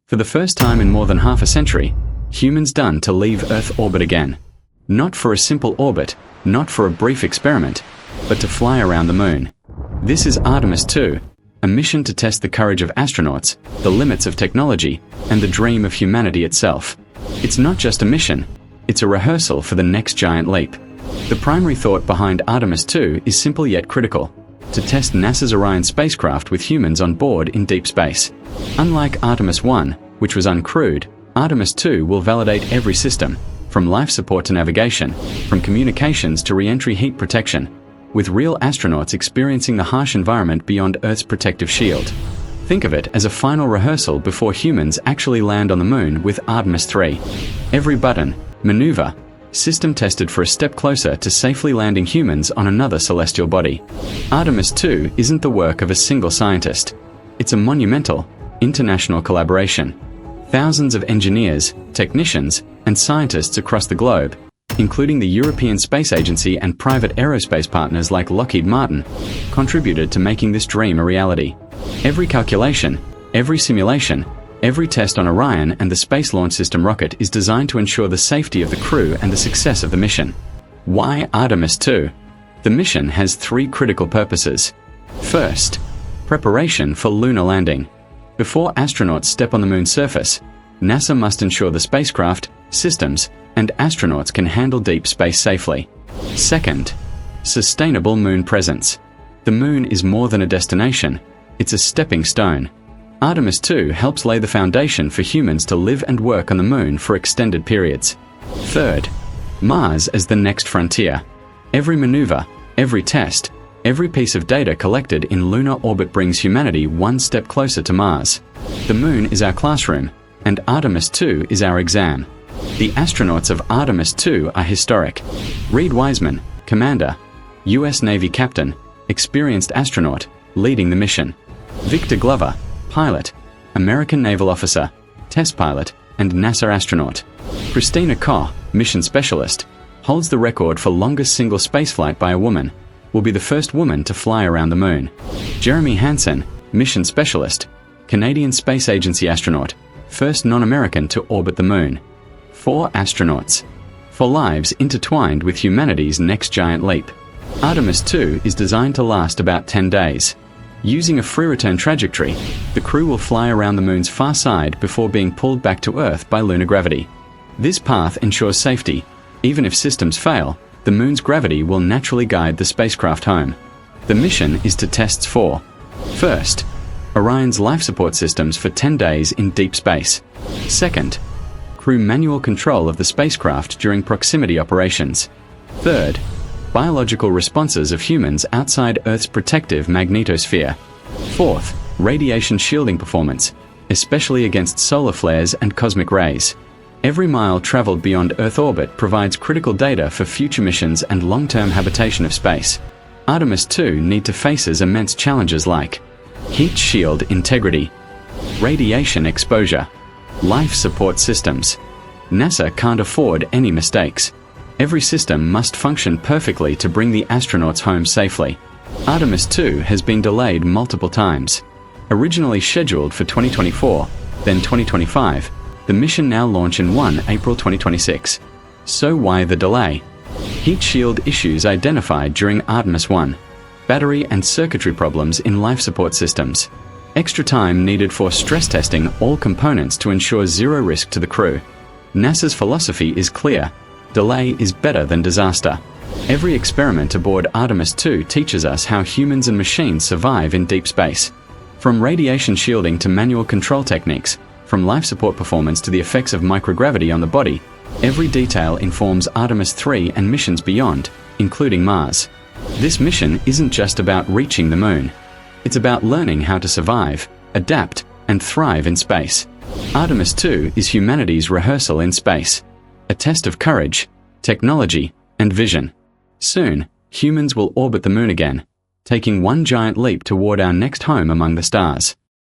For the first time in more than half a century, humans done to leave Earth orbit again. Not for a simple orbit, not for a brief experiment, but to fly around the moon. This is Artemis II, a mission to test the courage of astronauts, the limits of technology, and the dream of humanity itself. It's not just a mission, it's a rehearsal for the next giant leap. The primary thought behind Artemis II is simple yet critical: to test NASA's Orion spacecraft with humans on board in deep space. Unlike Artemis I, which was uncrewed, Artemis II will validate every system, from life support to navigation, from communications to re-entry heat protection, with real astronauts experiencing the harsh environment beyond Earth's protective shield. Think of it as a final rehearsal before humans actually land on the moon with Artemis III. Every button, maneuver, system tested for a step closer to safely landing humans on another celestial body. Artemis II isn't the work of a single scientist. It's a monumental, international collaboration. Thousands of engineers, technicians, and scientists across the globe, including the European Space Agency and private aerospace partners like Lockheed Martin, contributed to making this dream a reality. Every calculation, every simulation, every test on Orion and the Space Launch System rocket is designed to ensure the safety of the crew and the success of the mission. Why Artemis II? The mission has three critical purposes. First, preparation for lunar landing. Before astronauts step on the moon's surface, NASA must ensure the spacecraft, systems, and astronauts can handle deep space safely. Second, sustainable moon presence. The moon is more than a destination, it's a stepping stone. Artemis II helps lay the foundation for humans to live and work on the moon for extended periods. Third, Mars as the next frontier. Every maneuver, every test, every piece of data collected in lunar orbit brings humanity one step closer to Mars. The moon is our classroom, and Artemis II is our exam. The astronauts of Artemis II are historic. Reed Wiseman, commander, U.S. Navy captain, experienced astronaut, leading the mission. Victor Glover, pilot, American naval officer, test pilot, and NASA astronaut. Christina Koch, mission specialist, holds the record for longest single spaceflight by a woman, will be the first woman to fly around the moon. Jeremy Hansen, mission specialist, Canadian Space Agency astronaut, first non-American to orbit the moon. 4 astronauts. 4 lives intertwined with humanity's next giant leap. Artemis II is designed to last about 10 days. Using a free return trajectory, the crew will fly around the moon's far side before being pulled back to Earth by lunar gravity. This path ensures safety. Even if systems fail, the moon's gravity will naturally guide the spacecraft home. The mission is to test 4. First, Orion's life support systems for 10 days in deep space. Second, crew manual control of the spacecraft during proximity operations. Third, biological responses of humans outside Earth's protective magnetosphere. Fourth, radiation shielding performance, especially against solar flares and cosmic rays. Every mile traveled beyond Earth orbit provides critical data for future missions and long-term habitation of space. Artemis II need to faces immense challenges like heat shield integrity, radiation exposure, life support systems. NASA can't afford any mistakes. Every system must function perfectly to bring the astronauts home safely. Artemis II has been delayed multiple times. Originally scheduled for 2024, then 2025, the mission now launch in April 2026. So why the delay? Heat shield issues identified during Artemis I. Battery and circuitry problems in life support systems. Extra time needed for stress testing all components to ensure zero risk to the crew. NASA's philosophy is clear: delay is better than disaster. Every experiment aboard Artemis II teaches us how humans and machines survive in deep space. From radiation shielding to manual control techniques, from life support performance to the effects of microgravity on the body, every detail informs Artemis III and missions beyond, including Mars. This mission isn't just about reaching the moon. It's about learning how to survive, adapt, and thrive in space. Artemis II is humanity's rehearsal in space. A test of courage, technology, and vision. Soon, humans will orbit the moon again, taking one giant leap toward our next home among the stars.